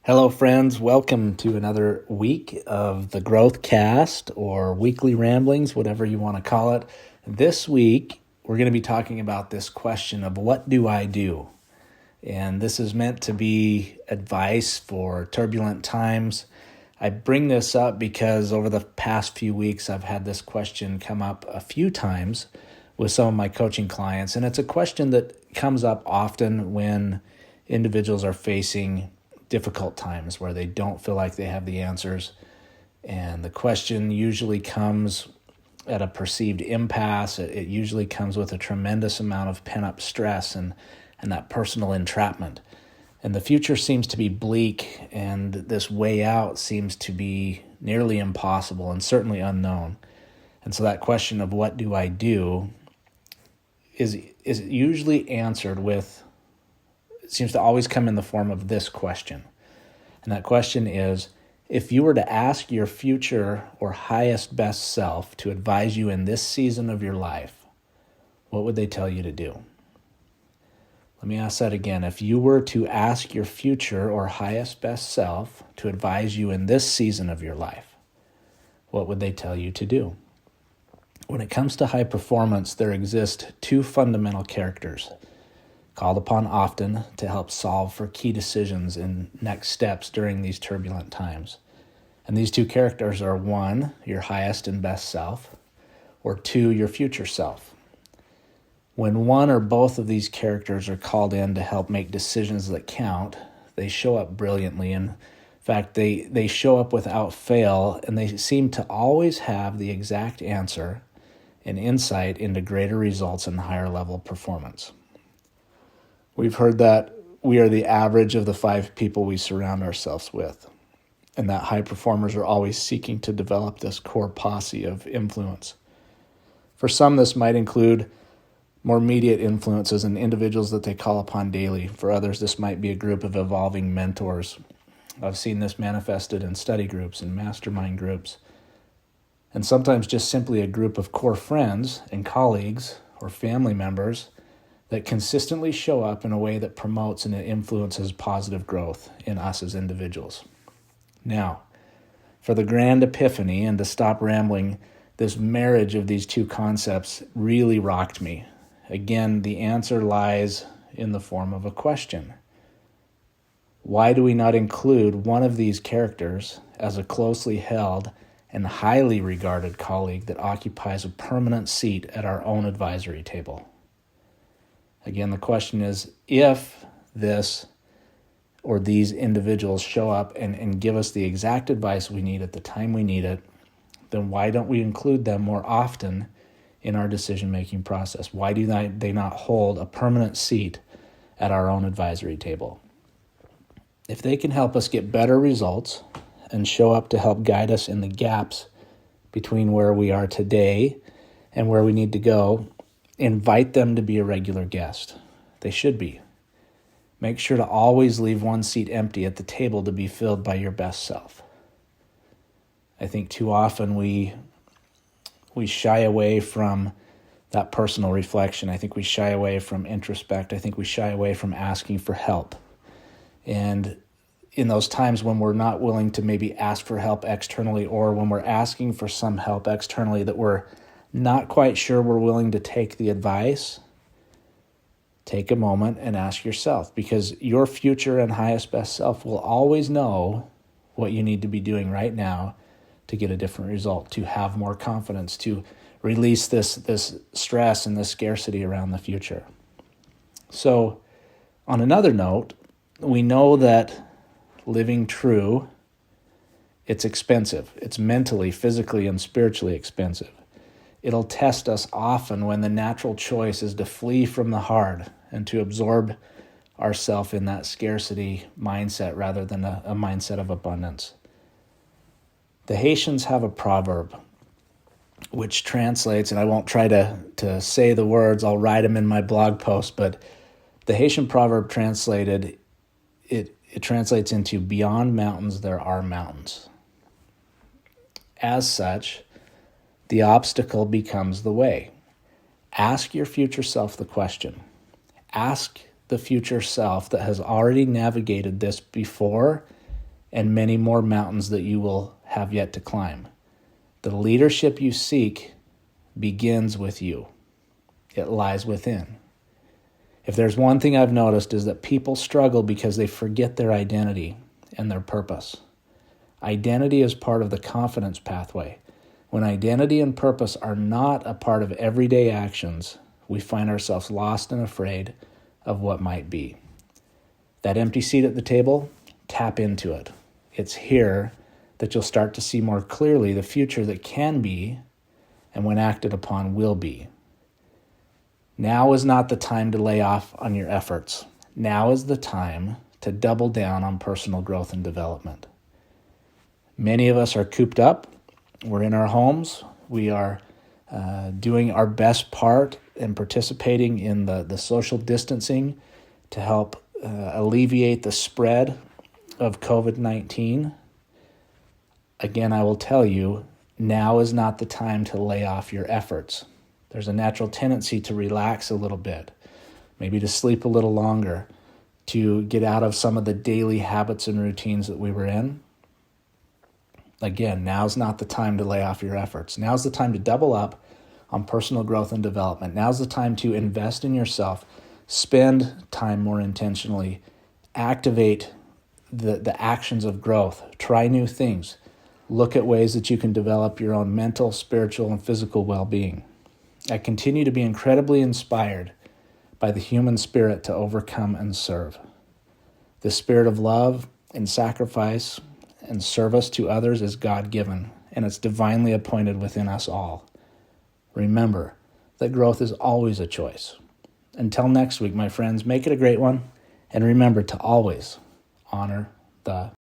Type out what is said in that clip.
Hello, friends. Welcome to another week of the Growth Cast or Weekly Ramblings, whatever you want to call it. This week, we're going to be talking about this question of what do I do? And this is meant to be advice for turbulent times. I bring this up because over the past few weeks, I've had this question come up a few times with some of my coaching clients. And it's a question that comes up often when individuals are facing difficult times where they don't feel like they have the answers. And the question usually comes at a perceived impasse. It usually comes with a tremendous amount of pent-up stress and that personal entrapment. And the future seems to be bleak, and this way out seems to be nearly impossible and certainly unknown. And so that question of what do I do is usually answered with, it seems to always come in the form of this question. And that question is, if you were to ask your future or highest best self to advise you in this season of your life, what would they tell you to do? Let me ask that again. If you were to ask your future or highest best self to advise you in this season of your life, what would they tell you to do? When it comes to high performance, there exist two fundamental characters called upon often to help solve for key decisions and next steps during these turbulent times. And these two characters are, one, your highest and best self, or two, your future self. When one or both of these characters are called in to help make decisions that count, they show up brilliantly. In fact, they show up without fail, and they seem to always have the exact answer and insight into greater results and higher level performance. We've heard that we are the average of the 5 people we surround ourselves with, and that high performers are always seeking to develop this core posse of influence. For some, this might include more immediate influences and individuals that they call upon daily. For others, this might be a group of evolving mentors. I've seen this manifested in study groups and mastermind groups, and sometimes just simply a group of core friends and colleagues or family members that consistently show up in a way that promotes and influences positive growth in us as individuals. Now, for the grand epiphany and to stop rambling, this marriage of these two concepts really rocked me. Again, the answer lies in the form of a question. Why do we not include one of these characters as a closely held and highly regarded colleague that occupies a permanent seat at our own advisory table? Again, the question is, if this or these individuals show up and give us the exact advice we need at the time we need it, then why don't we include them more often in our decision-making process? Why do they not hold a permanent seat at our own advisory table? If they can help us get better results and show up to help guide us in the gaps between where we are today and where we need to go, invite them to be a regular guest. They should be. Make sure to always leave one seat empty at the table to be filled by your best self. I think too often we shy away from that personal reflection. I think we shy away from introspect. I think we shy away from asking for help. And in those times when we're not willing to maybe ask for help externally, or when we're asking for some help externally that we're not quite sure we're willing to take the advice, take a moment and ask yourself, because your future and highest best self will always know what you need to be doing right now to get a different result, to have more confidence, to release this stress and this scarcity around the future. So on another note, we know that living true, it's expensive. It's mentally, physically, and spiritually expensive. It'll test us often when the natural choice is to flee from the hard and to absorb ourselves in that scarcity mindset rather than a mindset of abundance. The Haitians have a proverb which translates, and I won't try to say the words, I'll write them in my blog post, but the Haitian proverb translated, it translates into beyond mountains there are mountains. As such, the obstacle becomes the way. Ask your future self the question. Ask the future self that has already navigated this before and many more mountains that you will have yet to climb. The leadership you seek begins with you. It lies within. If there's one thing I've noticed is that people struggle because they forget their identity and their purpose. Identity is part of the confidence pathway. When identity and purpose are not a part of everyday actions, we find ourselves lost and afraid of what might be. That empty seat at the table, tap into it. It's here that you'll start to see more clearly the future that can be, and when acted upon, will be. Now is not the time to lay off on your efforts. Now is the time to double down on personal growth and development. Many of us are cooped up. We're in our homes. We are doing our best part and participating in the social distancing to help alleviate the spread of COVID-19. Again, I will tell you, now is not the time to lay off your efforts. There's a natural tendency to relax a little bit, maybe to sleep a little longer, to get out of some of the daily habits and routines that we were in. Again, now's not the time to lay off your efforts. Now's the time to double up on personal growth and development. Now's the time to invest in yourself, spend time more intentionally, activate the actions of growth, try new things, look at ways that you can develop your own mental, spiritual, and physical well-being. I continue to be incredibly inspired by the human spirit to overcome and serve. The spirit of love and sacrifice and service to others is God-given, and it's divinely appointed within us all. Remember that growth is always a choice. Until next week, my friends, make it a great one, and remember to always honor the